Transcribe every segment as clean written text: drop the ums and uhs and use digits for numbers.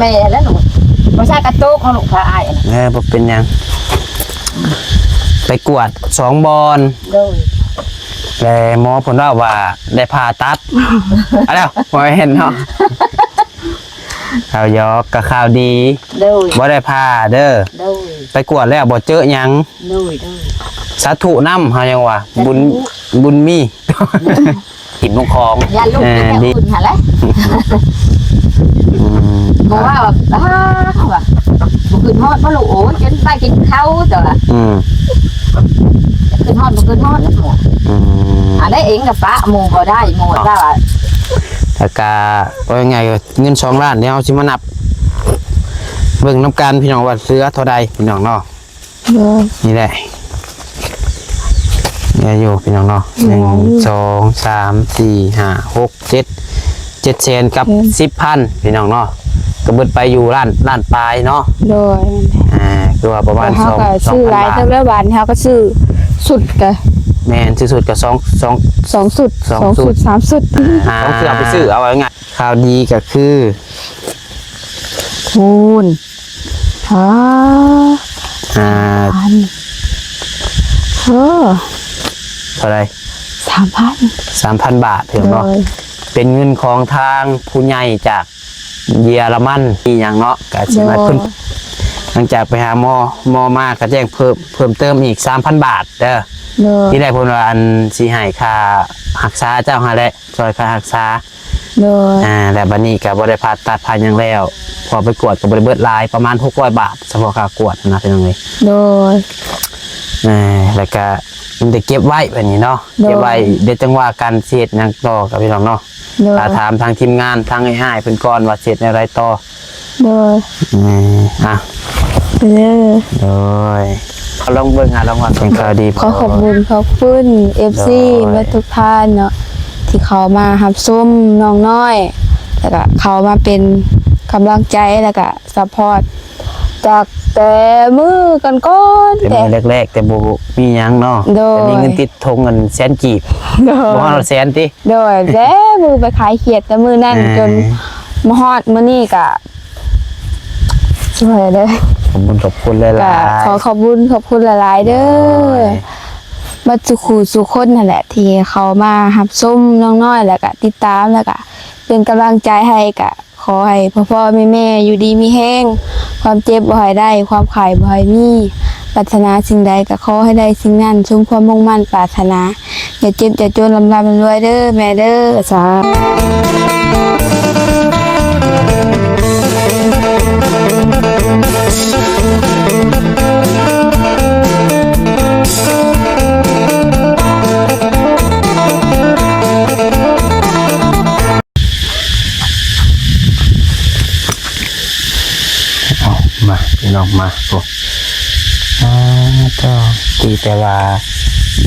แม่แล้วหนูบ่ใช่กระตุกเอาลูกพาอ้ายบ่เป็นหยังไปกวด2 บอลโดยแล้วหมอเพิ่นว่าได้ผ่าตัดเอาแล้วบ่เห็นเนาะข่าวยอกกับข่าวดีโดยบ่ได้ผ่าเด้อโดยไปกวดแล้วบ่เจอหยังโดยสาธุนำเฮายังว่าบุญมีหินลงคลองอย่าลูกแม่อุ่นหั่นแหละบ่ว่าแบบว่าบ่ขึ้นฮอดบ่ลูกโอ้จนได้กินข้าวจ้ะขึ้นฮอดบ่ขึ้นฮอดแล้วอันได้เองกับป้าหมู่บ่ได้หมู่ว่าถ้ากะว่าไงเงิน2 ล้านเดี๋ยวเฮาสิมานับเบิ่งน้ำกันพี่น้องว่าเสือเท่าใดพี่น้องเนาะนี่แหละเนี่ยอยู่พี่น้องเนาะ1 2 3 4 5 6 7แสนกับ 10,000พี่น้องเนาะก็เบิดไปอยู่ล้านปลายเนาะโดยคือว่าประมาณ2,000 บาทซื้อหลายเท่าแล้วบาทเฮาก็ซื้อสุดก็แม่นซื้อสุดก็2 สุด3สุดต้องซื้อไปซื้อเอาไว้ไงข่าวดีก็คือคูณเท่าไหร่3,000 บาทเพียงเนาะเป็นเงินของทางผู้ใหญ่จากเยอรมันที่อย่างเนาะก็สิมาขึ้นหลังจากไปหาหมอมาก็แจ้งเพิ่มเติมอีก 3,000 บาทเด้อที่ได้ผลว่าอันสิให้ค่ารักษาเจ้าหาแหละช่วยค่ารักษาแต่บัดนี้ก็บ่ได้ผ่าตัดผ่าหยังแล้วพอไปกวดก็บ่ได้เบิดหลายประมาณ600 บาทเฉพาะค่ากวดนะพี่น้องเอ้ยโดยแล้วก็มันจะเก็บไว้แบบนี้เนาะเก็บไว้เดี๋ยวจังว่าการเสร็จยังต่อกับพี่น้องเนาะถามทางทีมงานทางให้เพิ่นก่อนว่าเสร็จในไรต่อโดยโดยลองเบิ่งลองว่าเป็นข่าวดีขอบคุณ FC และทุกท่านเนาะที่เขามารับชมน้องน้อยแล้วก็เขามาเป็นกำลังใจแล้วก็ซัพพอร์ตจากแต่มือกันก้อนแต่แรกๆแต่บ่มีหยังเนาะแต่มีเงินติดทงเงินแสนกีบบ่ฮอดแสนติโดยแล้วมือไปขายเขียดแต่มือนั่นจนมาฮอดมื้อนี้ก็ช่วยเด้อขอบคุณหลายๆขอบคุณหลายๆเด้อมาสู่คนนั่นแหละที่เขามารับชมน้องน้อยแล้วก็ติดตามแล้วก็เป็นกำลังใจให้ก็ขอให้พ่อแม่อยู่ดีมีแห้งความเจ็บบ่ให้ได้ความไข้บ่ให้มีปรารถนาสิ่งใดก็ขอให้ได้สิ่งนั้นสมความมุ่งมั่นปรารถนาอย่าเจ็บอย่าจนลำบากรวยเด้อแม่เด้อสามาพี่น้องมาโอ้ก็ตีแต่ว่า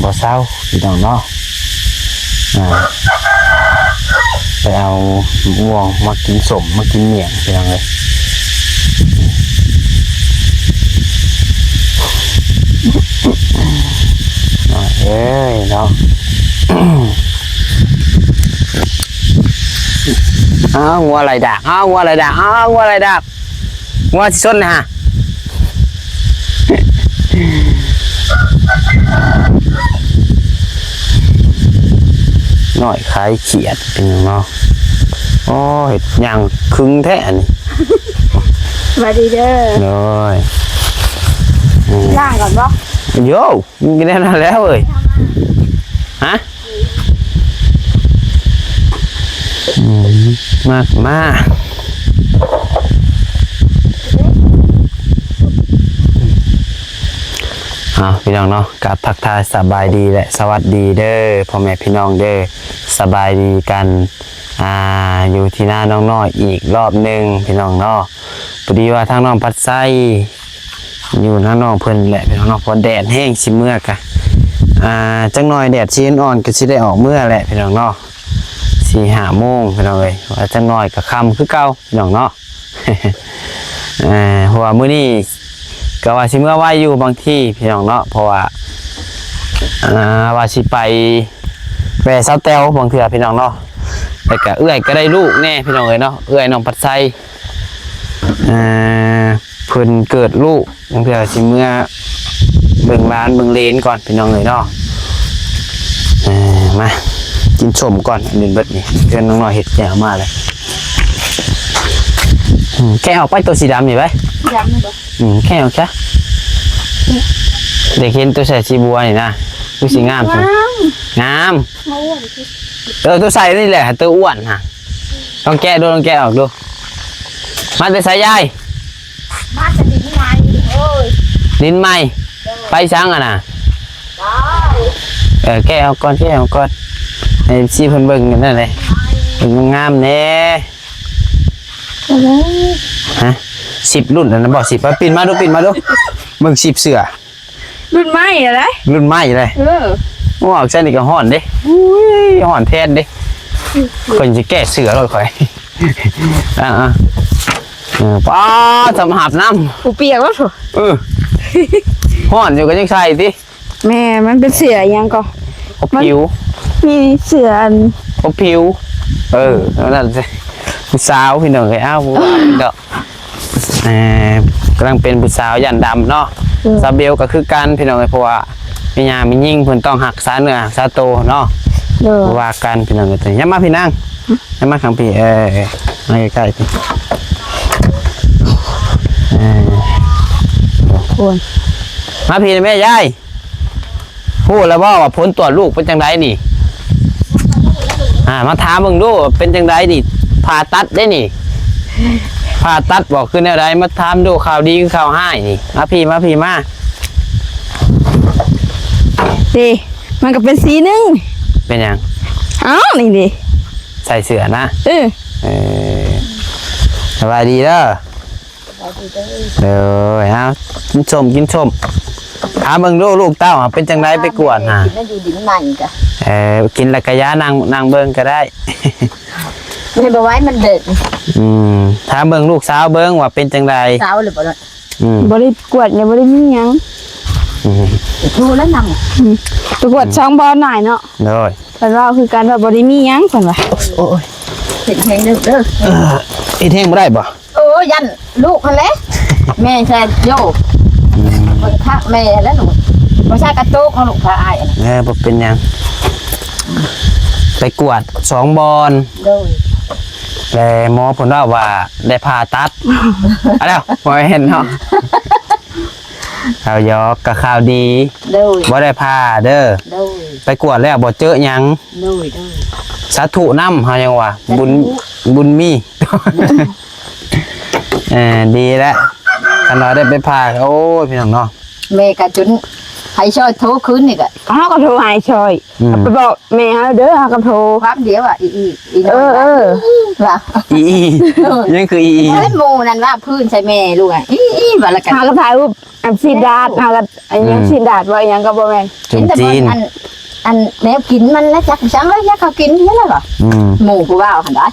บ่เศร้าพี่น้องเนาะไปเอาม่วงมากินสมมากินเหนี่ยงพี่น้องเลยเอ้ยเนาะงัวอะไรดักงัวอะไรดักงัวอะไรดักงัวส้นนะฮะหน่อยคล้ายเขียดเป็นยังเนาะโอ้ยยังคึงแท้นี่สวัสดีเด้อเลยล่างก่อนบ่โย่กินได้นานแล้วเอ้ยฮะมาพี่น้องเนาะกับทักทายสบายดีและสวัสดีเด้อพ่อแม่พี่น้องเด้อสบายดีกันอยู่ที่หน้าน้องน้อยอีกรอบหนึ่งพี่น้องเนาะพอดีว่าทางน้องพัดไส้อยู่ทางน้องเพิ่นแหละพี่น้องพอแดดแห้งสิเมื่อกะจังหน่อยแดดชื้นอ่อนก็สิได้ออกเมื่อแหละพี่น้องเนาะ4-5 โมงพี่น้องเลยว่าจังหน่อยกับค่ำคือเก่าพี่น้องเนาะเพราะว่ามื้อนี้ก็ว่าสิเมื่อไหวอยู่บางที่พี่น้องเนาะเพราะว่าว่าสิไปแวะเสาแต้วบางเทื่อพี่น้องเนาะแต่ก็เอื้อยก็ได้ลูกแน่พี่น้องเลยเนาะเอื้อยน้องปัดไซ เพิ่นเกิดลูกเพื่อสิเมื่อเบิ่งร้านเบิ่งเลนก่อนพี่น้องเลยเนาะมากินส้มก่อนอันนี้เบิดนี่เพื่อนน้องน้อยเห็ดแกวมาเลยแกะออกไปตัวสีดำนี่ไป ดำนี่บ่ แกะออกจ้ะเด็กเห็นตัวใส่สีบัวนี่นะดูสีงามจังงามตัวใส่นี่แหละตัวอ้วนฮะลองแกะดูลองแกะออกดูมาแต่สายยาย มาจะดินใหม่โอ้ย ลิ้นไหมไปช้างอ่ะนะ ได้ แกะออกก่อนแกะออกก่อนให้ซีเพิ่นเบิ่งกันนั่นเลยเบิ่งงามๆแน่ฮะ10 รุ่นนะบอก10ไปปิ่นมาดูปิ่นมาดูเบิ่ง10เสือ รุ่นใหม่อะไร รุ่นใหม่เลยว้าวใช่นี่ก็ห่อนเด้อุ้ยห่อนแทนเด้คนจะแก้เสือเลยข่อยป้าสำหับน้ำ กูเปียกแล้วถูก ห่อนอยู่ก็ยังใส่สิ แม่มันเป็นเสือยังก็ อบผิว มีเสืออัน อบผิวนั่นสิผู้สาวพี่น้องเคยอ้าวผู้ดอกกำลังเป็นผู้สาวยันดำเนาะซาเบลก็คือกันพี่น้องเพราะว่ามีญามียิ่งเพิ่นต้องหักษาเนื้อษาโตเนาะว่ากันพี่น้องตัวนี้มาพี่นางมาข้างพี่มาใกล้ๆพี่มาพี่แม่ยายพูดแล้วว่าผลตรวจลูกเป็นจังไดนี่มาถามมึงดูเป็นจังไดนี่ผ่าตัดได้นี่ผ่าตัดบอกคือแนวใดมาถามดูข่าวดีคือข่าวให้นี่มาพี่มาดิมันก็เป็นสีนึง เป็นยัง นี่ดิ ใส่เสื้อนะสบายดีเด้อเอากินชมถามมึงดูลูกเต้าเป็นจังไดไปกวดนะ กินแล้วอยู่ดินใหม่จ้ะ กินแล้วก็ยานางเบิ่งก็ได้ ไม่บอกไว้มันเด็ด ถามเบิ่งลูกสาวเบิ่งว่าเป็นจังได สาวหรือเปล่า บริกวดเนี่ยบริมีหยัง ดูแล้วน ไปกวดช่องบอลหน่อยเนาะ โดย แต่ว่าคือการว่าบริมีหยังคนว่า โอ้ย ำเห็นแหงเด้อ อีเท่งบ่ได้บ่ โอ้ยันลูกมันเลยแม่แซ่โย่คนทักแม่แล้วหนูไม่ใช่กระตุกของลูกพาอาย บ่เป็นหยังไปกวด2 บอล โดย แล้วหมอเพิ่นว่าได้ผ่าตัดเอาแล้วบ่เห็นเนาะข่าวยอกกับข่าวดี โดย บ่ได้ผ่าเด้อ โดย ไปกวดแล้วบ่เจอหยัง โดย สาธุนำเฮายังว่าบุญมีดีแล้วคันว่าได้ไปผ่าโอ้ยพี่น้องเนาะ แม่กะจุนให้ช่วยโทรคืนนี่ก็ เขาก็โทรหายชอยไปบอกแม่เขาเด้อเขาก็โทร ความเดียวอ่ะอีว่า อียังคืออี เฮ้ยโมนั่นว่าพื้นใช่แม่ลูกอ่ะว่าละกัน เขาก็ถ่ายรูปอันซีดาดเขาก็อันยังซีดาดว่าอย่างก็บ่แม่น จุนจีน อันแนวกินมันแล้วจักจังแล้วจักเขากินนี่แล้วเหรอหมูผู้ว่าหันได้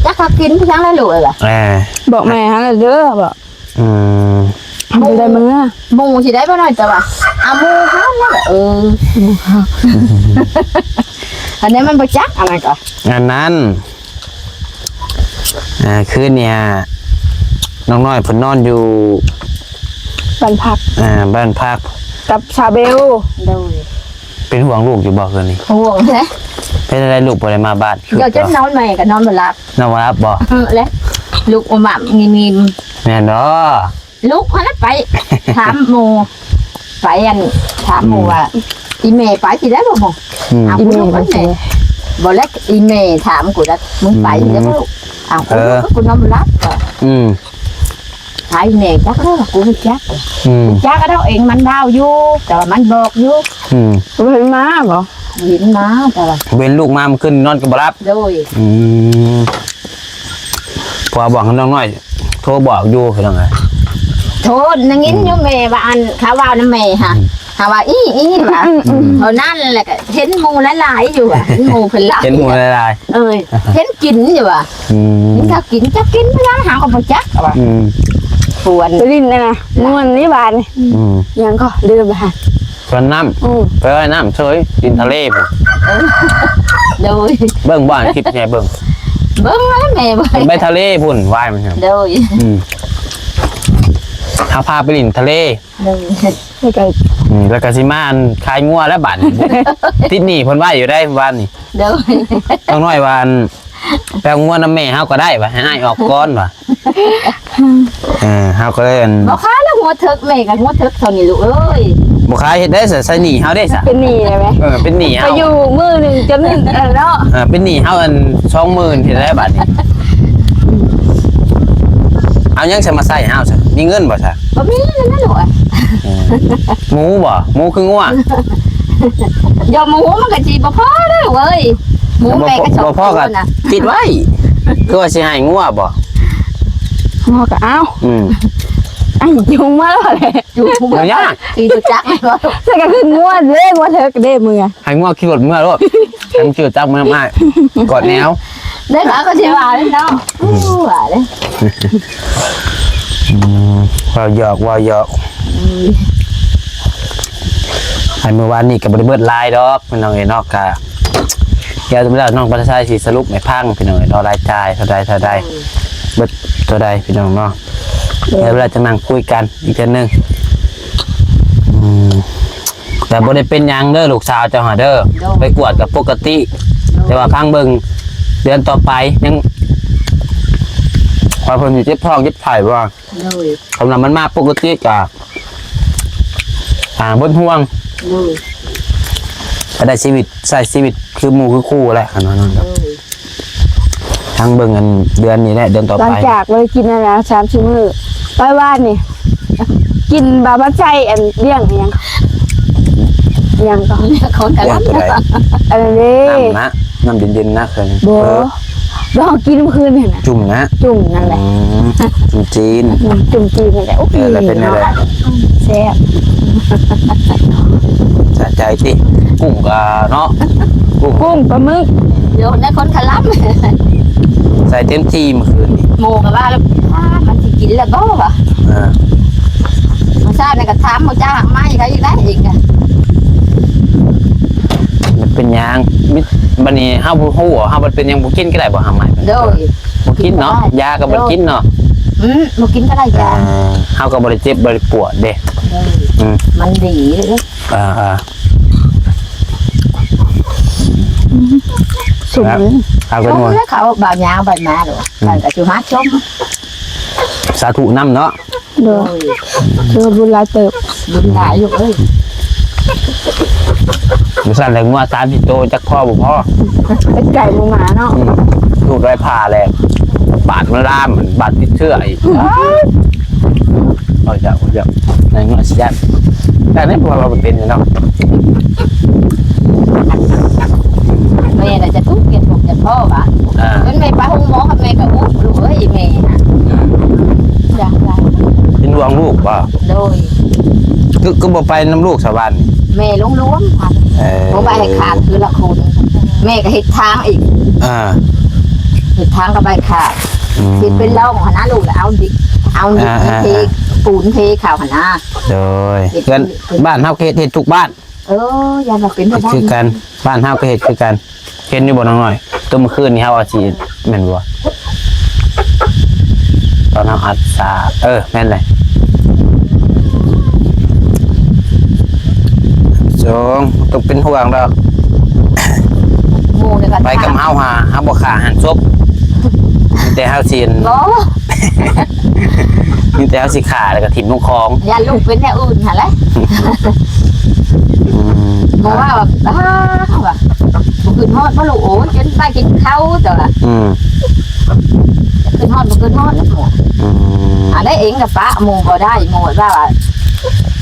จักเขากินจังแล้วลูกเหรอ บอกแม่เขาเด้อบอกไปได้มึงอ่ะ หมูสิได้บ่น้อยแต่ว่าเอาหมูเขานั่นแหละอันนี้มันบ่จักอะไรก็ อันนั้นคืนเนี่ยน้องน้อยเพิ่นนอนอยู่ บ้านพัก บ้านพัก กับชาเบล โดย เป็นห่วงลูกอยู่บ่คืนนี้ ห่วงแท้ เป็นอะไรลูกบ่ได้มาบ้าน เดี๋ยวจะนอนใหม่ก็นอนบ่หลับ นอนบ่รับบ่ แล้วลูกอมงิม แม่นเนาะ ลูกพาไปถามหมูไปอันถามหมูว่าอีเมย์ไปที่ได้บ่หมูเอาคุณลูกมันแม่บอกแล้วอีเมย์ถามกูว่ามึงไปได้บ่ลูกเอากูนอนบ่หลับถามอีเมย์จักแล้วกูไม่จักจักก็ได้เองมันดาวอยู่แต่ว่ามันบอกอยู่ กูเห็นมาบ่ เห็นมาแต่ว่า เว้นลูกมามันขึ้นนอนก็บ่รับ โดย พอบอกน้องน้อยโทรบอกอยู่คือจังไง โทษนังอินอยู่เมย์ว่าอันเขาว่าน้ำเมย์ฮะหาว่าอีว่าเท่านั้นแหละก็เห็นหมูหลายๆอยู่อ่ะหมูเป็นหลาย เห็นหมูลาย เห็นกินอยู่อ่ะเห็นเขากินจะกินไม่ได้หาก็บ่จักว่ะปวน ไปดินนะนวลนี่บานยังก็ลืมไปฮะ ๆส่วนน้ำไปไว้น้ำเฉยกินทะเลผม โดย เบิ่งบ้านคลิปไงเบิ่ง เบิ่งแล้วแม่บ่ ไปทะเลพุ่นว่ายมันครับ โดย เฮาพาไปลินทะเล เลย แล้วก็ แล้วก็สิมาอันขายงัวแล้วบัด ติดหนี้เพิ่นว่าอยู่ได้วันนี้ เลย ต้องน้อยว่าอันแปลงัวน้ำแม่เฮาก็ได้ว่ะให้อ้ายออกก่อนว่ะเฮาก็เลยอัน บอกค้าแล้วหัวเถิกแม่กับหัวเถิกเท่านี้ลูกเอ้ย บ่ขายเฮ็ดได้ซะใส่หนี้เฮาได้ซะ เป็นหนี้ได้ไหม เป็นหนี้ ไป เฮา อยู่มือหนึ่งจนหนึ่งเนาะ เป็นหนี้เฮาอัน 20,000เฮ็ดได้บัดนี้เอายังสิมาใส่เฮาซะมีเงินบ่ซะ บ่มีนั่นน่ะลูก หมูบ่หมูคืองัวย อมหมูมันก็สิบ่พอเด้อเว้ยหมูแม่ก็ชอบ บ่พอก็ติดไว้คือว่าสิให้งัวบ่ พ่อก็อ้าวไอ้ยุงมาแล้วแหละ อยู่ บ่ยาก ตีตุจักก็ ใช่ก็คือง่วนเด้ง่วนเธอก็เด้มือ ให้งัวขี่รถเมื่อรถฉันชื่อจักมื้อมากกอดแนว ได้ขาก็สิว่าเลยเนาะว่าเลย ว่าหยอกให้เมื่อวานนี้ก็บ่ได้เบิดลายดอกพี่น้องเอ้ยเนาะก็เดี๋ยวมื้อน้องปัทชัยสิสรุปให้พังพี่น้องเอ้ยรอรายจ่ายเท่าใดเบิดเท่าใดพี่น้องเนาะเดี๋ยวเราจะนั่งคุยกันอีกเทื่อนึงแต่บ่ได้เป็นหยังเด้อลูกสาวเจ้าหาเด้อไปกวดกับปกติ แต่ว่าพังเบิ่งเดือนต่อไปยังพอเพิ่นอยู่เจ็บท้องเจ็บไข้ว่า เลย คำนั้นมันมาปกติกะบนห่วง เลย ก็ได้ชีวิตใช้ชีวิตคือหมู่คือคู่แหละขนาดนั้น เลย ทั้งเบิ่งกันเดือนนี้แหละเดือนต่อ หลั ไป งจากเลยกินอะไรนะ3 มื้อไปว่านนี่กินบาบัดใจอันเลี้ยงยังก็ คนกัน อย่างตัวใด อันนี้ น้ำเย็นๆนะเคย โบลองกินเมื่อคืนเนี่ยนะ จุ่มนะ จุ่มนั่นแหละ จุ่มจีน จุ่มจีนนี่แหละโอ้โห แล้วเป็นอะไร แซ่บ สะใจติกุ้งกะเนาะกุ้ง กุ้งปลาหมึก โยนได้คนขลับ ใส่เต็มที่เมื่อคืนนี่ หมูกับว่าแล้วมันสิกินแล้วบ่วะ อ่า มาซาในกระทำมาจ้างไม้ใครได้เองอะ มันเป็นหยังมิบัดนี้เฮาบ่ฮู้ว่าเฮาบ่เป็นหยังบ่กินก็ได้บ่หาใหม่ โดย บ่กินเนาะยาก็บ่กินเนาะ มากินก็ได้จ้ะ เฮาก็บ่ได้เจ็บบ่ได้ปวดเด้ มันดีเลย สุ่มเลย เอา ช กัน ม หมด แล้วเขาบ่าวยาวบ่ายมาหรอบ่ายกับจูฮัดชม สาธุนำเนาะ เด้อเชื่อบุญหลายเติบ บุญหลายอยู่เอ้ย บ่สั่นแหละงัว30โตจักพ่อบ่พ่อ เป็นไก่หมูหมาเนาะ ถูกได้ผ่าแหละบาดมันล่ามบาดติดเชื้ออีกเอาจ้ะในงัวสิยันแต่นี่พอเราเป็นอยู่เนาะ แม่น่ะจะทุกข์เกียรติผมจะพ่อวะเป็นแม่ไปห้องหมอกับแม่กับอุ๊บลูกเอ้ยแม่จ้ะจ้ะ เป็นดวงลูกป่ะ โดย ก็บ่ไปน้ำลูกชาวบ้านนี่ แม่ล้วงพันผมไปให้ขาดคือละคนแม่ก็เห็ดทางอีก เห็ดทางก็ใบขาดสิเป็นเล่าของหน้าลูกเอาดิเทปูนเทข่าวหน้า โดยเพื่อนบ้านเฮาก็เฮ็ดทุกบ้าน ยันเราเป็นไปได้ คือกันบ้านเฮาก็เฮ็ดคือกันเห็นอยู่บ่น้องน้อยตัวเมื่อคืนนี่เฮาเอาสิแม่นบ่ตอนเฮาอัดสาแม่นเลยจงต้องเป็นห่วงดอก หมูเนี่ยก็ ไปกับเฮาหาบ่ขาหันศพมีแต่เฮาสิ บ่ มีแต่เฮาสิขาแล้วก็ถิ่มลงคลอง ยันลูกเป็นแนวอื่นหะเลยบอกว่าแบบว่าบุคืนฮอดพ่อลูกโอ้จนไปกินข้าวแต่ละคืนฮอดบุคืนฮอดแล้วหมูได้เองกับป้าหมูก็ได้หมูว่า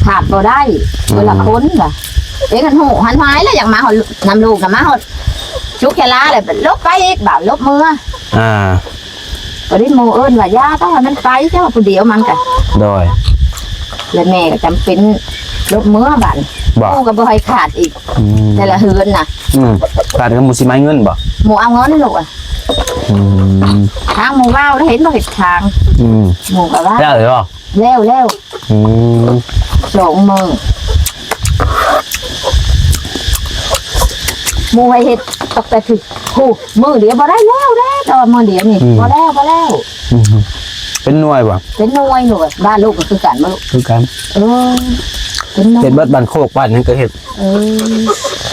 ขาดก็ได้เวลาคนล่ะเองกันหูหันไม้แล้วอย่างมาหดนำลูกกับมาหดชุกแค่ลาเลยลบไปอีกบ่าวลบมือก็ได้หมูเอิญว่าย่าต้องให้มันไปเจ้าผู้เดียวมันกัน โดย แล้วแม่ก็จำเป็นลบมือบั่น บ่ หมูก็บ่ให้ขาดอีกแต่ละเฮือนน่ะ ขาดกับหมูสิไม้เงินบ่ หมูเอาเงินลูกอ่ะทางหมูว่าวแล้วเห็นบ่เห็นทางหมูก็ว่า แล้วเหรอ แล้วสองมือหมูให้เห็ดตกแต่ถึงผู้มือเดียวบ่ได้แล้วแต่ว่ามือเดียวนี่บ่แล้ว เป็นหน่วยบ่ เป็นหน่วยหน่วยบ้านลูกก็คือกันบ่ลูก คือกัน เป็นหน่วย เฮ็ดเบิดบ้านโคกบ้านนั้นก็เฮ็ด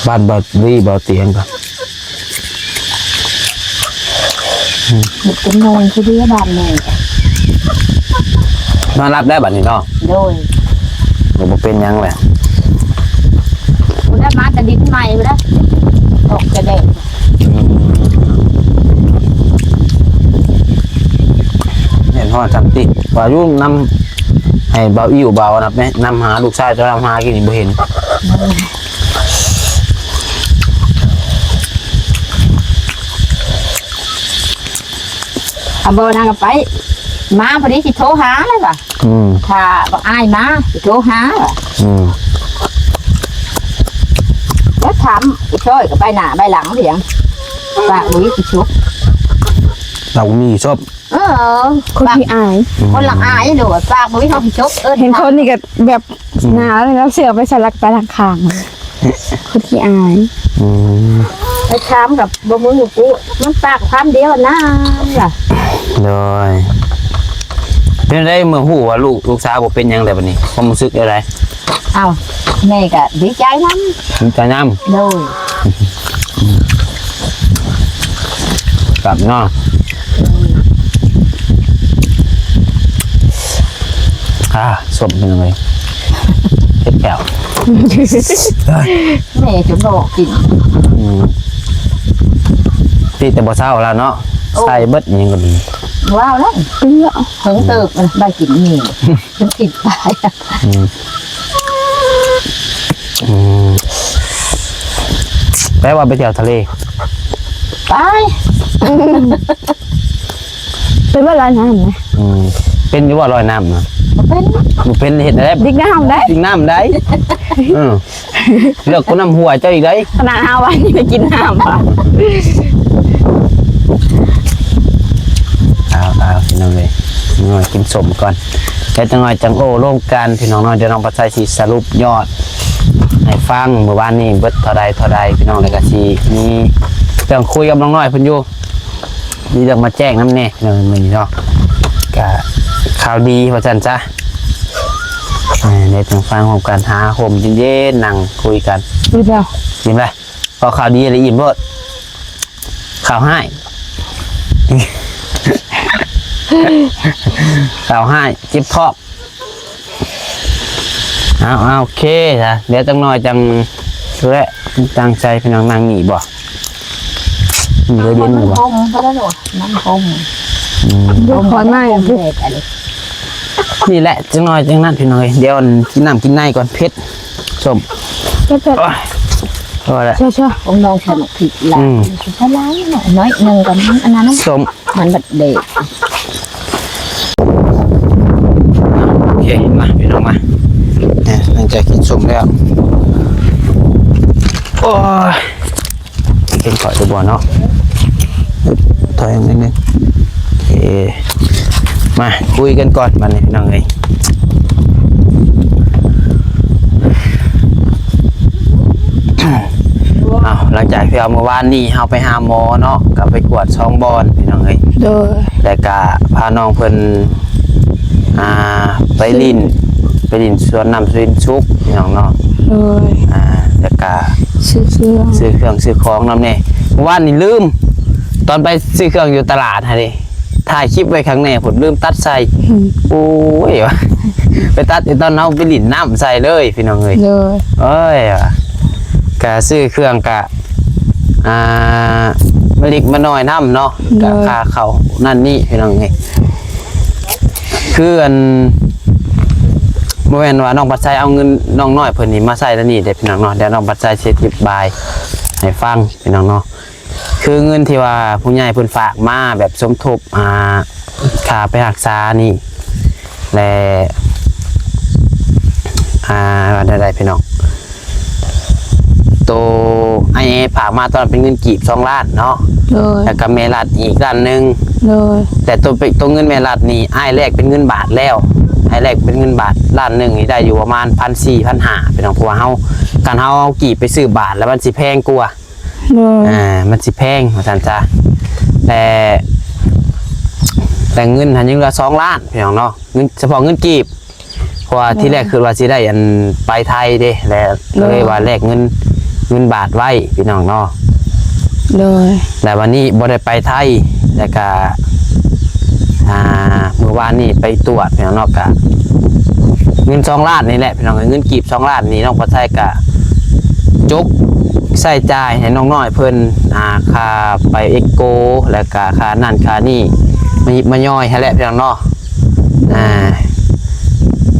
บ้านบ่รีบ่เตียงก็ เป็นหน่วยคือเรียบ้านแม่ มารับได้บัดนี้เนาะ โดย บ่เป็นหยังแหละ คุณได้มาแต่ดินใหม่บ่ได้ออกจะได้ เห็นฮอดจำติว่าอยู่นำให้เบาอิ่วเบานับแม่นำหาลูกชายจะนำหากินนี่บ่เห็น เอาบ่นางก็ไปมาพอดีสิโทรหาเลยว่ะถ้าบ่อายมาสิโทรหาว่ะแล้วถามอีช่อยก็ไปหน้าไปหลังเพียงฝากบุ้ยสิชุบ เรามีชอบ คนที่อาย คนหลังอายดูฝากบุ้ยเขาสิชุบเห็นคนนี่ก็แบบหนาวเลยแล้วเสือไปสลักไปหลังคางคนที่อาย ไปถามกับบ่มืออยู่กูมันฝากความเดียวนะล่ะ เลยเป็นได้เมื่อหูว่าลูกสาวบ่เป็นหยังแต่บัดนี้ความรู้สึกอะไร เอ้าแม่ก็ดีใจนำ มีการย่ำ โดย กับเนาะสมเป็นยังไงเผ็ดแก้ว แม่จะบอกกิน ที่แต่บ่เศร้าแล้วเนาะใส่เบิดอิหยังก็ดี ว้าวแล้ว เปี้ย เพิ่งเติบมันได้กินนี่มันกินตาย แปลว่าไปเที่ยวทะเล ไป เป็นว่าร้านน้ำไหม เป็นอยู่ว่าลอยน้ำนะ เป็น บ่เป็นเห็ดได้ ดิกน้ำได้ ดิงน้ำได้เลือกคนน้ำหัวเจ้าอีกได้ ขนาด5 วันนี่ไปกินน้ำป่ะ เอาพี่น้องเลยน้อยกินสมก่อนแล้วจังหน่อยจังโอ้โล่งกันพี่น้องน้อยเดี๋ยวน้องปัจจัยสิสรุปยอดให้ฟังเมื่อวานนี้เบิดเท่าใดพี่น้องเลยก็สิมีเรื่องคุยกับน้องน้อยเพิ่นอยู่มีเรื่องมาแจ้งน้ำแน่พี่น้องมื้อนี้เนาะก็ข่าวดีว่าซั่นจ้ะในทางฟังของการหาห่มเย็นๆนั่งคุยกัน ดูเปล่า อิ่มเลยพอข่าวดีอะไรอิ่มเบิดข่าวให้ ข่าวให้จิ๊บทอกเอาโอเคจ้ะเดี๋ยวจังหน่อยจังและตั้งใจพี่น้องนั่งหนีบ่เหลือเย็นอยู่บ่ พงก็ได้หรอน้ำพง ดูขอนไม้อะ เด็กอะไร นี่แหละจังหน่อยจังนั้นพี่น้องเดี๋ยวกินน้ำกินในก่อนเผ็ดส้ม เผ็ด โอ้ยพอแล้ว เชื่อ ผมลองสนุกผิดละใช่ไรหน่อยน้อยหนึ่งกันอันนั้น ส้ม มันแบบเด็ก โอเคมาพี่น้องมาเนี่ยหลังจากกินส้มแล้วโอ้ยกินก่อนจะบ่เนาะถอยนิดนึงโอเคมาคุยกันก่อนมาเนี่ยพี่น้องเอ้ยเอาหลังจากที่เอาเมื่อวานนี้เราไปหาหมอเนาะก็ไปกวดช่องบอลพี่น้องเอ้ย โดย แต่กะพาน้องเพิ่นไปลินสวนน้ำสวนชุกพี่น้องเนาะ โดย แต่กะ ซื้อ ซื้อเครื่องซื้อของนำเนี่ยเมื่อวานนี่ลืม ตอนไปซื้อเครื่องอยู่ตลาดฮะดิถ่ายคลิปไว้ครั้งแน่ผมลืมตัดใส่โอ้ยวะไปตัดตอนเอาไปลินน้ำใส่เลยพี่น้องเอ้ย โดย เอ้ยว่ะกะซื้อเครื่องกะมาลิกมาหน่อยน้ำเนาะกะค่าเขานั่นนี่พี่น้องเอ้ยคืออันเมื่อวานว่าน้องปัจจัยเอาเงินน้องน้อยเพิ่นนี่มาใส่แล้วนี่เด็กพี่น้องเนาะเดี๋ยวน้องปัจจัยเสียทิบายให้ฟังพี่น้องเนาะคือเงินที่ว่าผู้ใหญ่เพิ่นฝากมาแบบสมทบค่าไปรักษานี่และว่าได้พี่น้องโตไอ้ฝากมาตอนเป็นเงินกีบ2 ล้านเนาะ โดย แล้วก็เมลัดอีกล้านหนึง โดย แต่ตัวเงินเมลัดนี่ไอ้แรกเป็นเงินบาทแล้วไอ้แรกเป็นเงินบาทล้านหนึงนี่ได้อยู่ประมาณ1,400 1,500พี่น้องเพราะว่าเฮาการเฮาเอากีบไปซื้อบาทแล้วมันสิแพงกว่า โดย มันสิแพงว่าซั่นจ้ะแต่ แต่เงินหันยังเหลือ2 ล้านพี่น้องเนาะเงินเฉพาะเงินกีบเพราะว่าที่แรกคือว่าสิได้อันไปไทยเด้แล้วเลยว่าแลกเงินบาทไว้พี่น้องเนาะ เลย แต่วันนี้บ่ได้ไปไทยแล้วก็เมื่อวานนี้ไปตรวจพี่น้องเนาะกะเงิน2 ล้านนี่แหละพี่น้องเงินกีบ2 ล้านนี่น้องปัดไทยกะจกใส่จ่ายให้น้องน้อยเพิ่นค่าไปเอ็กโกแล้วก็ค่านั่นค่านี่มาหยิบมาย่อยให้แหละพี่น้องเนาะ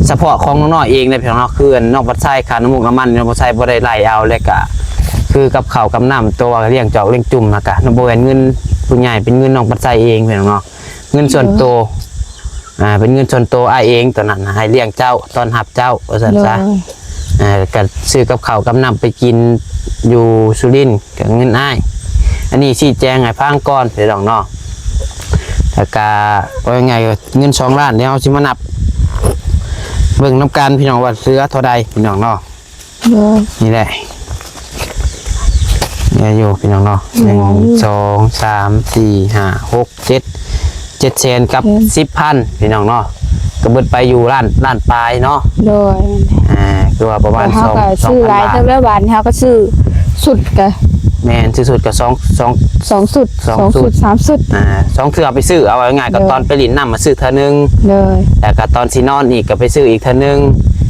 เฉพาะของน้องน้อยเองเลยพี่น้องเนาะคือน้องปัดไทยค่าน้ำมูกน้ำมันน้องปัดไทยบ่ได้ไล่เอาแล้วก็คือกับข้าวกับน้ำตัวเลี้ยงจอกเลี้ยงจุ่มนะกะน้องบ่แม่นเงินผู้ใหญ่เป็นเงินน้องปัดไทยเองพี่น้องเนาะเงินส่วนตัวเป็นเงินส่วนตัวเองตัวนั้นให้เลี้ยงเจ้าตอนหับเจ้าว่าซั่นซะก็ซื้อกับข้าวกับน้ำไปกินอยู่สุรินทร์กับเงินอ้ายอันนี้ชี้แจงให้ฟังก่อนพี่น้องเนาะแล้วก็ว่ายังไงเงิน2 ล้านเดี๋ยวเราสิมานับเบิ่งน้ำกันพี่น้องว่าเสือเท่าใดพี่น้องเนาะนี่แหละเนี่ยอยู่พี่น้องเนาะ1 2 3 4 5 6 7แสนกับ10,000พี่น้องเนาะก็เบิดไปอยู่ล้านปลายเนาะโดยคือว่าประมาณ2,000 บาทซื้อหลายเท่าไรบาทเฮาก็ซื้อสุดกะแม่นซื้อสุดก็2 สุด3สุด2เทื่อไปซื้อเอาง่ายๆก็ตอนไปหลินน้ำมาซื้อเทื่อนึงเลยแต่ก็ตอนสินอนอีกก็ไปซื้ออีกเทื่อนึง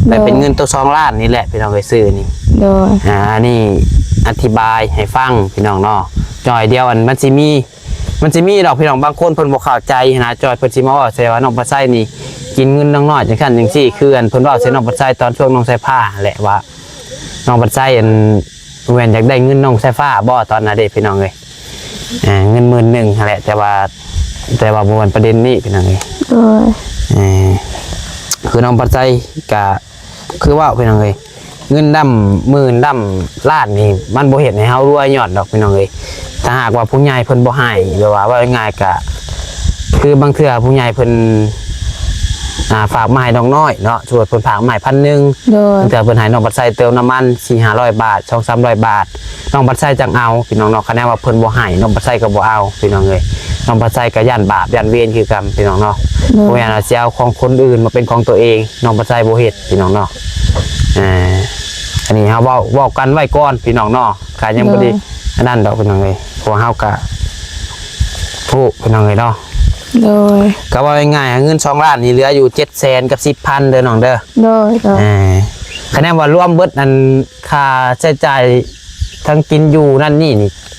แต่เป็นเงินตัว2 ล้านนี่แหละพี่น้องไปซื้อนี่เลยนี่อธิบายให้ฟังพี่น้องเนาะจอยเดียวมันสิมีดอกพี่น้องบางคนเพิ่นบ่เข้าใจนะจอยเพิ่นสิมาว่าใส่ว่าน้องปัดไส้นี่กินเงินน้องน้อยจังซั่นจังซี่คืออันเพิ่นว่าใส่น้องปัดไส้ตอนช่วงน้องใส่ผ้าแหละว่าน้องปัดไส้อันแม่นอยากได้เงินน้องใส่ผ้าบ่ตอนนั้นเด้พี่น้องเอ้ยเงิน10,000นั่นแหละแต่ว่าบ่มันประเด็นนี้พี่น้องเอ้ยคือน้องปัดไส้ก็คือว่าพี่น้องเอ้ยเงินดำ10,000ดำล้านนี่มันบ่เฮ็ดให้เฮารวยยอดดอกพี่น้องเอ้ยถ้าหากว่าผู้ใหญ่เพิ่นบ่ให้หรือว่าง่ายๆก็คือบางเทื่อผู้ใหญ่เพิ่นฝากมาให้น้องน้อยเนาะช่วยเพิ่นฝากมาให้1,000บางเทื่อเพิ่นให้น้องบัดไส้เติมน้ำมัน 400-500 บาท 200-300 บาทน้องบัดไส้จังเอาพี่น้องเนาะคะแนนว่าเพิ่นบ่ให้น้องบัดไส้ก็บ่เอาพี่น้องเอ้ยน้องบัดไส้ก็ย่านบาปย่านเวรคือกันพี่น้องเนาะบ่แม่นว่าสิเอาของคนอื่นมาเป็นของตัวเองน้องบัดไส้บ่เฮ็ดพี่น้องเนาะอันนี้เฮาเว้ากันไว้ก่อนพี่น้องเนาะก็ยังบ่ได้อันนั้นดอกพี่น้องเอ้ยเพราะเฮาก็ผู้พี่น้องเอ้ยเนาะโดยก็ว่าง่ายๆเงิน2 ล้านนี่เหลืออยู่7แสนกับ10,000เด้อน้องเด้อโดยคะแนนว่ารวมเบิดอันค่าใช้จ่ายทั้งกินอยู่นั่นนี่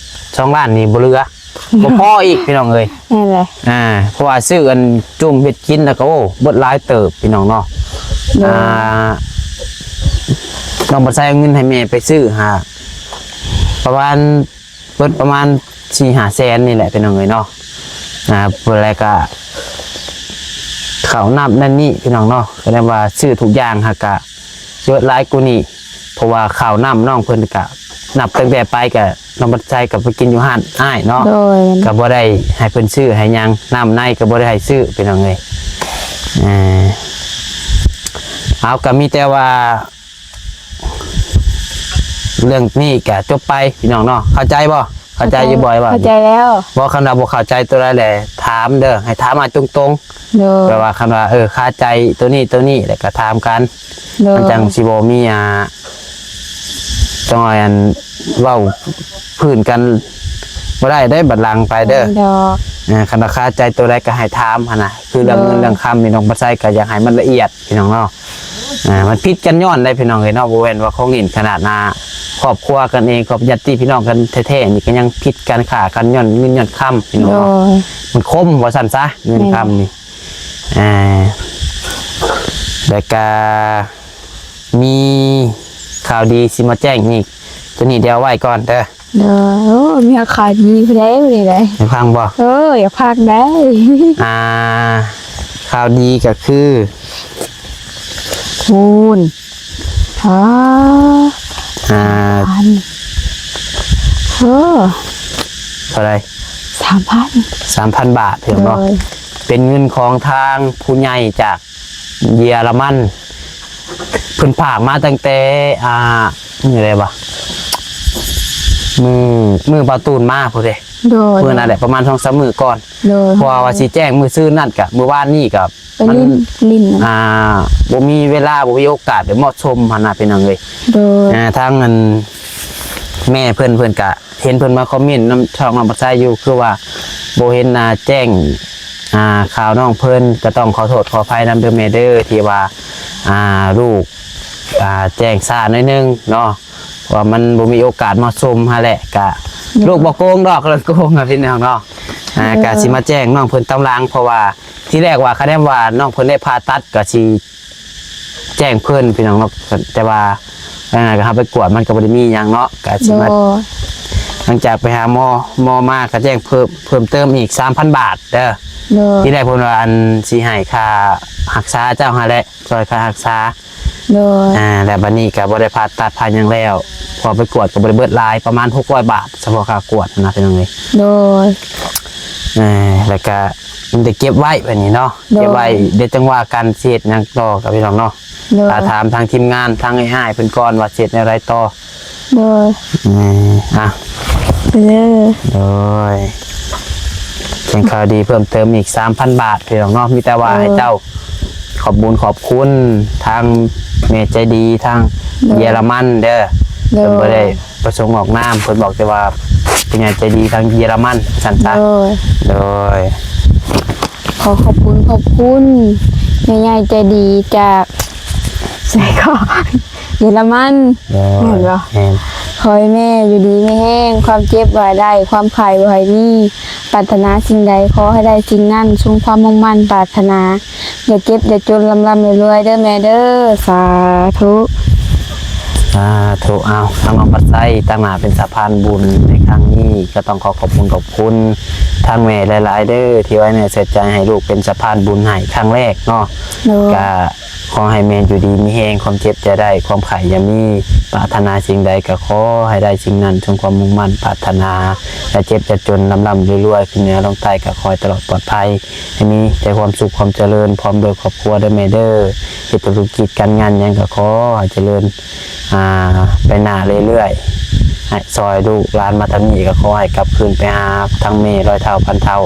2 ล้านนี่บ่เหลือบ่พออีกพี่น้องเอ้ยนั่นแหละเพราะว่าซื้ออันจุ่มเฮ็ดกินแล้วก็โอ้เบิดหลายเติบพี่น้องเนาะน้องบ่ใช้เงินให้แม่ไปซื้อประมาณเบิดประมาณ 4-5 แสนนี่แหละพี่น้องเอ้ยเนาะเพื่ออะไรก็เขานับนั่นนี่พี่น้องเนาะก็ได้ว่าซื้อทุกอย่างฮะกะเยอะหลายกูนี่เพราะว่าข่าวน้ำน้องเพิ่นกะนับตั้งแต่ไปกะน้องบัดใจกับไปกินอยู่ห้านอ้ายเนาะก็บ่ได้ให้เพิ่นซื้อให้ยังน้ำในก็บ่ได้ให้ซื้อพี่น้องเอ้ยเอาก็มีแต่ว่าเรื่องนี้กะจบไปพี่น้องเนาะเข้าใจบ่เข้าใจอยู่บ่อยว่าเข้าใจแล้วบ่คำว่าบ่เข้าใจตัวใดแหละถามเด้อให้ถามมาตรงๆแปลว่าคำว่าเข้าใจตัวนี้แล้วก็ถามกันมันจังสิบ่มีจังอันเว้าพื้นกันบ่ได้บัดหลังไปเด้อคันว่าเข้าใจตัวใดก็ให้ถามหั่นน่ะคือเรื่องเงินเรื่องคำนี่น้องบ่ใส่ก็อยากให้มันละเอียดพี่น้องเนาะมันผิดกันย้อนได้พี่น้องเอ้ยเนาะบ่แม่นว่าของหินขนาดครอบครัวกันเองครอบญาติพี่น้องกันแท้ๆนี่ก็ยังผิดกันขากันย้อนเงินย้อนคำพี่น้องมันคมว่าสั่นซะเงินคำนี่แล้วก็มีข่าวดีสิมาแจ้งนี่ตัวนี้เดี๋ยวไว้ก่อนเด้อมีข่าวดีไปได้เลยได้ให้ฟังบ่อย่าพักได้ข่าวดีก็คือคุณเท่าไร3,000 บาทเพียงเนาะเป็นเงินของทางผู้ใหญ่จากเยอรมันเพิ่นฝากมาตั้งแต่นี่อะไรบ่มือประตูนมาพุ่นเด้เมื่อนั่นแหละประมาณ2-3 มื้อก่อน โดย เพราะว่าสิแจ้งมื้อซื่อนั่นก็มื้อวานนี้ก็ ไปลิ้นนะ บ่มีเวลาบ่มีโอกาสได้เหมาะสมหั่นน่ะพี่น้องเอ้ย โดย ทางอันแม่เพิ่นก็เห็นเพิ่นมาคอมเมนต์นำช่องน้องปัสไซอยู่คือว่าบ่เห็นแจ้งข่าวน้องเพิ่นก็ต้องขอโทษขออภัยนำเด้อแม่เด้อที่ว่าลูกแจ้งช้าหน่อยนึงเนาะว่ามันบ่มีโอกาสเหมาะสมหั่นแหละก็ลูกบ่โกงดอกเลยโกงพี่น้องเนาะก็สิมาแจ้งน้องเพิ่นตำลังเพราะว่าที่แรกว่าคะแนนว่าน้องเพิ่นได้ผ่าตัดก็สิแจ้งเพิ่นพี่น้องเนาะแต่ว่าก็ครับไปกวดมันก็บ่ได้มีหยังเนาะก็สิ โด มาย หลังจากไปหาหมอมาก็แจ้งเพิ่มเติมอีก 3,000 บาทเด้อ โดย ที่แรกเพิ่นว่าอันสิให้ค่ารักษาเจ้าหาแหละช่วยค่ารักษา โดย แต่บัดนี้ก็บ่ได้ผ่าตัดผ่าหยังแล้วพอไปกวดก็บ่ได้เบิดหลายประมาณ600 บาทเฉพาะค่ากวดนะพี่น้องเอ้ย โดย แล้วก็มันจะเก็บไว้แบบนี้เนาะ โดย เก็บไว้เดี๋ยวจังว่าการเสียดหยังต่อกับพี่น้องเนาะ โดย ถามทางทีมงานทางไอ้อ้ายเพิ่นก่อนว่าเสียดในไรต่อ โดย อ่ะ เด้อ โดยเป็นข่าวดีเพิ่มเติมอีก 3,000 บาทพี่น้องเนาะมีแต่ว่าให้เจ้าขอบบุญขอบคุณทางเมใจดีทางเยอรมันเด้อ โด เพิ่นบ่ ย ได้ประสงค์ออกนามเพิ่นบอกแต่ว่าเป็นใหญ่ใจดีทางเยอรมันสั่นซะ โดย โดย ขอบคุณแม่ใหญ่ใจดีจากใส่ก็เยอรมัน โดย เห็นบ่ เห็น ขอให้แม่อยู่ดีไม่แห้งความเจ็บไว้ได้ความไข่ไว้มีปรารถนาสิ่งใดขอให้ได้สิ่งนั้นทรงความมุ่งมั่นปรารถนาอย่าเก็บอย่าจนลำรวยๆเด้อแม่เด้อสาธุ ถูกเอาทางน้องปัดไส้ตั้งหน้าเป็นสะพานบุญในครั้งนี้ก็ต้องขอขอบคุณทางแม่หลายๆเด้อที่ไว้ในเสียใจให้ลูกเป็นสะพานบุญให้ครั้งแรกเนาะ โดย ก็ขอให้แม่อยู่ดีมีแฮงความเจ็บจะได้ความไข่อย่ามีปรารถนาสิ่งใดก็ขอให้ได้สิ่งนั้นจงความมุ่งมั่นปรารถนาจะเจ็บจะจนลำรวยๆขึ้นเหนือลงใต้ก็คอยตลอดปลอดภัยให้มีแต่ความสุขความเจริญพร้อมโดยครอบครัวเด้อแม่เด้อเฮ็ดธุรกิจการงานหยังก็ขอให้เจริญไปหน้าเรื่อยๆให้ซอยลูกหลานมาทางนี้ก็ขอให้กลับคืนไปหาทั้งแม่ร้อยเท่าพันเท่า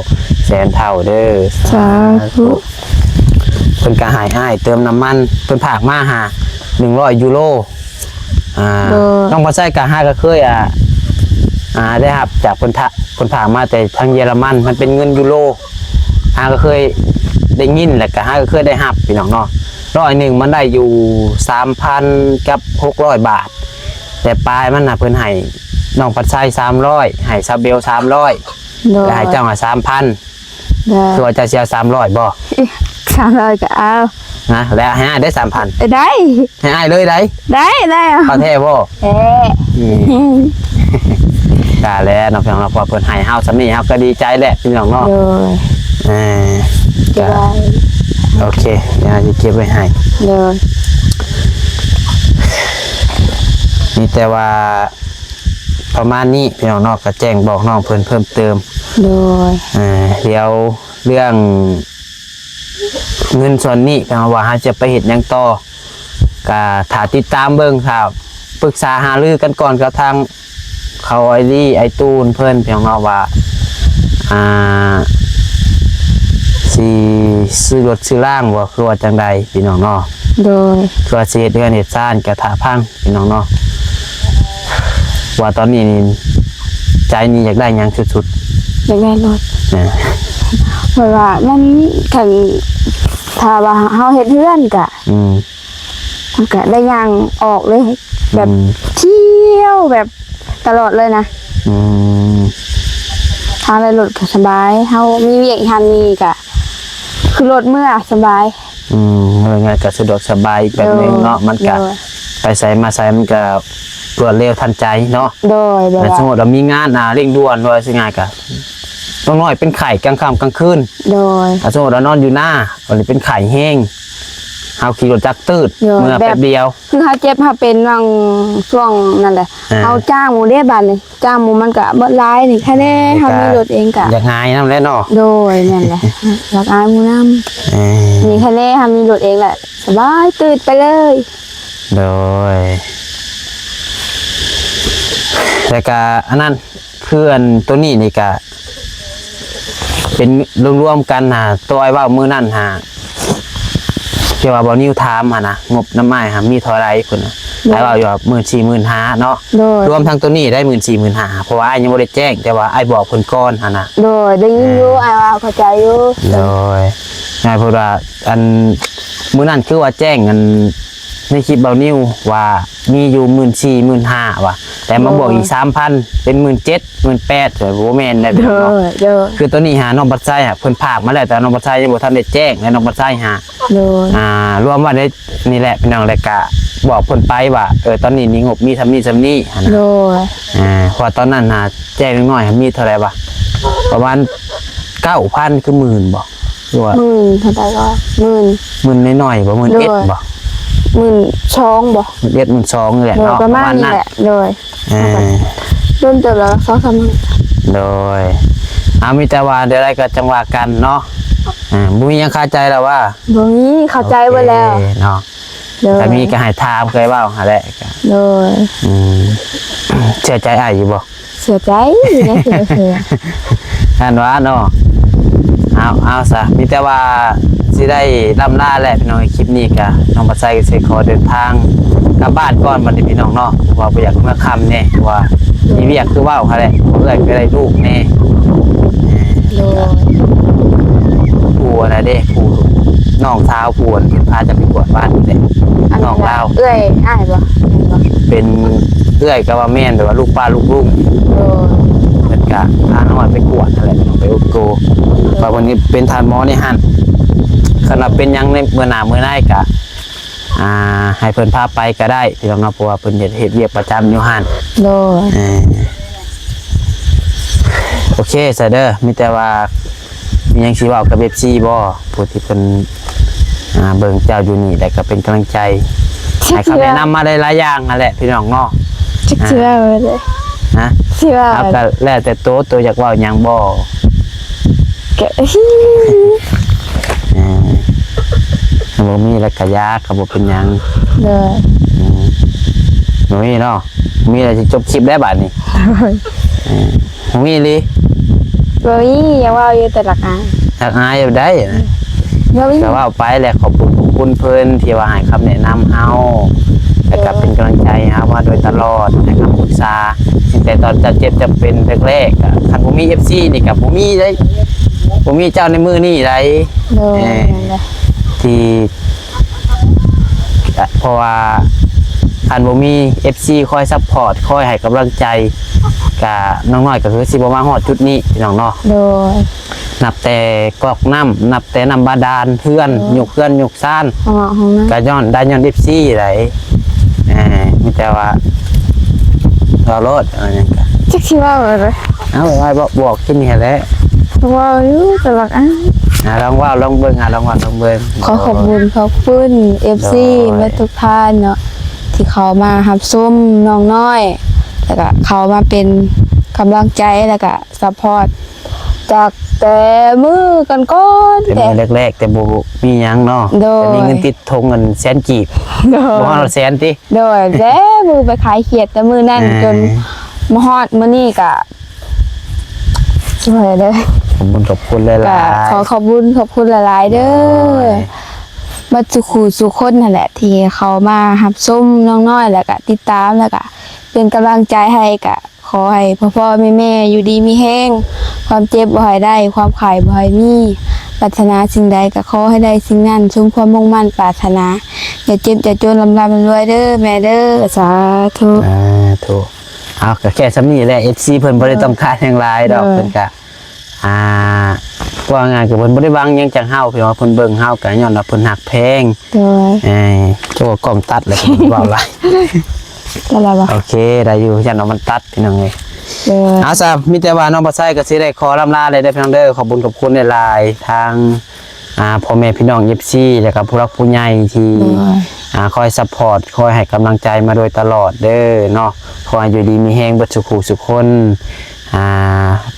แสนเท่าเด้อ สาธุ เพิ่นก็หายอ้ายเติมน้ำมันเพิ่นผากมาหา100 ยูโรน้องบ่ใช่ก็หาก็เคยได้รับจากเพิ่นผากมาแต่ทางเยอรมันมันเป็นเงินยูโรหาก็เคยได้ยินแล้วก็หาก็เคยได้รับพี่น้องเนาะ100มันได้อยู่ 3,000 กับ 600 บาท แต่ปลายมันน่ะเพิ่นให้น้องปัดไส้300ให้ซาเบล300 โดย แล้วให้เจ้ามา 3,000 เด้อ คือว่าเจะเสีย300บ่ 300ก็เอา นะแล้วให้อ้ายได้ 3,000 ได้ ให้อ้ายเลยได้ ได้เอา เขาแท้บ่ เอ๊ะ กาแล้วน้องพี่น้องเราพอเพิ่นให้เฮาสำนี้เฮาก็ดีใจแหละพี่น้องเนาะ โดย ก็ ได้ โอเคเดี๋ยวจะเก็บไว้ให้ โดย มีแต่ว่าประมาณนี้พี่น้องเนาะก็แจ้งบอกน้องเพิ่นเพิ่มเติม โดย เดี๋ยวเรื่องเงินส่วนนี้พี่น้องว่าเฮาจะไปเฮ็ดหยังต่อก็ถ้าติดตามเบิ่งครับปรึกษาหารือกันก่อนกับทางเขาไอรี่ไอตูนเพิ่นพี่น้องเนาะว่าสิซื้อรถซื้อล่างบ่คือว่าจังใดพี่น้องเนาะ โดย คือว่าสิเฮ็ดเรือนเฮ็ดซ่านกระถาพังพี่น้องเนาะว่าตอนนี้นี่ใจนี่อยากได้หยังสุด อยากได้รถ ๆนะ เพราะว่ามันคันถ้าว่าเฮาเฮ็ดเฮือนก็ มันก็ได้ย่างออกเลยแบบเที่ยวแบบตลอดเลยนะ อืม ทางรถก็สบายเฮามีเวียกอีกทางนี้ก็คือรถเมื่อสบาย ว่าไงก็สะดวกสบายอีกแบบหนึงเนาะมันก็ โดย ไปใส่มาใส่มันก็รวดเร็วทันใจเนาะ โดยแบบ แต่ ว่า สมมุติเรามีงานเร่งด่วนว่าสิง่ายก็ต้องน้อยเป็นไข้กลางค่ำกลางคืน โดย ถ้าสมมุติเรานอนอยู่หน้าวันนี้เป็นไข้แห้งเฮาขี่รถจักรตืด โยน เมื่อ แบบ แป๊บเดียว คือเฮาเจ็บเฮาเป็นบางช่วงนั่นแหละ เฮาจ้างหมู่เด้บัดนี่จ้างหมู่มันก็บ่หลายนี่แค่แน่เฮามีรถเองก็ อยากง่ายนำแหล้วเนาะ โดยนั่นแหละอยากอายหมู่นำ เออ นี่แค่แน่เฮามีรถเองแหละสบายตื่นไปเลย โดยแต่ก็อันนั้นคืออันตัวนี้นี่ก็ เป็นรวมๆกันหาตัวไอ้ว่ามื้อนั้นหาเกี่ยวกับบ่นิวถามหานะงบน้ำไม้หามีเท่าไรพุ่นน่ะไอ้ว่าอยู่ว่า14,500เนาะ โดย รวมทั้งตัวนี้ได้14,500เพราะว่าอ้ายยังบ่ได้แจ้งแต่ว่าอ้ายบอกเพิ่นก่อนหั่นน่ะ โดยได้ยินอยู่อ้ายว่าเข้าใจอยู่ โดยนายพูดว่าอันมื้อนั้นคือว่าแจ้งกันในคลิปเบานิวว่ามีอยู่14,000-15,000ว่ะแต่มาบอกอีก 3,000 เป็น17,000 18,000แต่บ่แม่นได้ โด เนาะ ยโดย คือตัวนี้หาน้องบัดไซอ่ะเพิ่นพากมาแล้วแต่น้องบัดไซยังบ่ทันได้แจ้งและน้องบัดไซหา โดย รวมว่าได้นี่แหละพี่น้องแล้วก็บอกเพิ่นไปว่าตอนนี้นี่งบมีซำนี้หั่น โด น่ะ ย เพราะตอนนั้นหาแจ้งน้อยๆมีเท่าไหร่วะประมาณ 9,000 คือหมื่นบ่หรือว่า เท่าไหร่ก็10,000 หมื่นน้อยๆบ่หมื่นเอ็ดบ่ 12,000บ่ หมื่นเอ็ดหมื่นสองนี่แหละ โดย เนาะ ประมาณนี้ นั้น แหละโดย อ่า รุ่นเติบแล้ว2-3มื้อ โดยมีแต่ว่าเดี๋ยวอะไรก็จังหวะกันเนาะบ่มีหยังคาใจแล้วว่า บ่มีเข้าใจไว้แล้ว โอเคเนาะ โดย ถ้ามีก็ให้ถามเคยเว้าหาแหละก็ โดย อืมเชื่อใจอ้ายอยู่บ่ เสียใจอยู่นะเสีย ท่านว่าเนาะเอาซะมีแต่ว่าสิได้ล่ำลาแหละพี่น้องคลิปนี้ก็น้องบัดไซก็สิขอเดินทางกลับบ้านก่อนบัดนี้พี่น้องเนาะว่าบ่อยากมาค่ำแน่ว่ามีเวียกคือเว้าหาแหละเพื่อนก็ได้ลูกแน่ โดย ผู้อะไรเด้ผู้น้องสาวผู้อันพาจะไปกวดบ้านนี่แหละน้องลาว เอ้ยอ้ายบ่แม่นบ่ เป็นเอื้อยกับว่าแม่นแบบว่าลูกป้าลูกลุง โดย เพิ่นก็พาน้องไปกวดนั่นแหละไปอุดโกว่าวันนี้เป็นทานหมอในหั่นขณะเป็นหยังในเมื่อหน้ามื้อไหนก็ให้เพิ่นพาไปก็ได้พี่น้องเนาะเพราะว่าเพิ่นเฮ็ดเวียกประจำอยู่หั่น โดย โอเคซะเด้อมีแต่ว่ามีหยังสิเว้ากับ FC บ่ผู้ที่เพิ่นเบิ่งเจ้าอยู่นี่แล้วก็เป็นกำลังใจให้คำแนะนำมาได้หลายอย่างนั่นแหละพี่น้องเนาะ จักเชื่อเลย นะ เชื่อ ครับก็แล้วแต่ตัวอยากเว้าหยังบ่ แก บ่มีแล้วก็ยากก็บ่เป็นหยัง โดย บ่มีเนาะมีอะไรสิจบคลิปได้บัดนี้บ่มีลิ บ่มียังว่าอยู่แต่ละอัน ทักอายอยู่ได้นะ บ่มี ก็เว้าไปแหละขอบคุณเพิ่นที่ว่าให้คำแนะนำเฮาแล้วก็เป็นกำลังใจให้เฮามาโดยตลอดให้คำปรึกษาตั้งแต่ตอนจะเจ็บจะเป็นแรกๆก็คันบ่มี FC นี่ก็บ่มีเลยบ่มีเจ้าในมือนี่ได โดยนั่นแหละ ที่เพราะว่าคันบ่มี FC คอยซัพพอร์ตคอยให้กำลังใจกับน้องน้อยก็คือสิบ่มาฮอดจุดนี้พี่น้องเนาะ โดย นับแต่กอกน้ำนับแต่น้ำบาดาลเพื่อนยกเพื่อนยกซ่าน ห้องนั้น ก็ย้อนได้ย้อน FC ไหลมีแต่ว่าเราโลดอะไรอย่างเงี้ย จักสิว่าอะไร เอาไว้บอกที่นี่แหละ ว่าอยู่แต่ละอัน ลองว่าลองเบิ่งลองว่าลองเบิ่ง ขอขอบคุณ FC แม่ทุกท่านเนาะที่เขามารับชมน้องน้อยแล้วก็เขามาเป็นกำลังใจแล้วก็ซัพพอร์ตจากแต่มือกันก่อน เป็น แต่ มือแรกๆแต่บ่มีหยังเนาะ โดย แต่มีเงินติดธงเงินแสนกีบ โด บ่ฮอดแสนติ โดยแล้วมือไปขายเขียดแต่มือนั่นจนมาฮอดมื้อนี้ก็สวยเลย ขอบคุณห ก็ ลายๆ ขอขอบคุณหลายๆเด้อมาสุขูสุคนนั่นแหละที่เขามารับชมน้องน้อยแล้วก็ติดตามแล้วก็เป็นกำลังใจให้ก็ขอให้พ่อแม่อยู่ดีมีแห้งความเจ็บบ่ให้ได้ความขายบ่ให้มีปรารถนาสิ่งใดก็ขอให้ได้สิ่งนั้นสมความมุ่งมั่นปรารถนาอย่าเจ็บอย่าจนลำรวยเด้อแม่เด้อสาธุ ถูกเอาก็แค่ซ้ำนี้แหละ FC เพิ่นบ่ได้ต้องการหยังหลายดอกเพิ่นก็ว่าง่ายคือเพิ่นบ่ได้หวังหยังจากเฮาเพียงว่าเพิ่นเบิ่งเฮาก็ย้อนว่าเพิ่นฮักแพง โดย โจกล้องตัดเลยเพิ่นเว้าหลาย อะไรวะ โอเคได้อยู่ยันเอามันตัดพี่น้องเอ้ย โดย เอาซะมีแต่ว่าน้องบ่ใช้ก็สิได้ขอลำลาเลยเด้อพี่น้องเด้อขอบคุณหลายๆทางพ่อแม่พี่น้อง FC แล้วก็ผู้รักผู้ใหญ่ที่คอยซัพพอร์ตคอยให้กำลังใจมาโดยตลอดเด้อเนาะขอให้อยู่ดีมีแฮงเบิดสุขสุขคน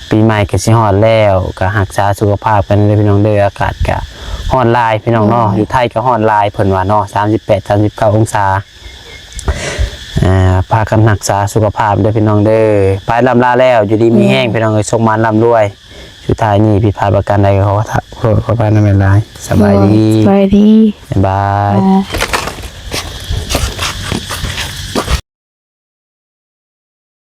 ปีใหม่ก็สิฮอดแล้วก็รักษาสุขภาพกันเด้อพี่น้องเด้ออากาศก็ฮ้อนหลายพี่น้องเนาะอยู่ไทยก็ฮ้อนหลายเพิ่นว่าเนาะ38 39องศาพากันรักษาสุขภาพเด้อพี่น้องเด้อไปลำลาแล้วอยู่ดีมีแฮงพี่น้องเอ้ยส่งมานร่ำรวย สุดท้ายนี่ผิดพลาดประการใดก็ขอโทษขออภัยในเวลาสบายดี สบายดี บ๊ายบาย อ่า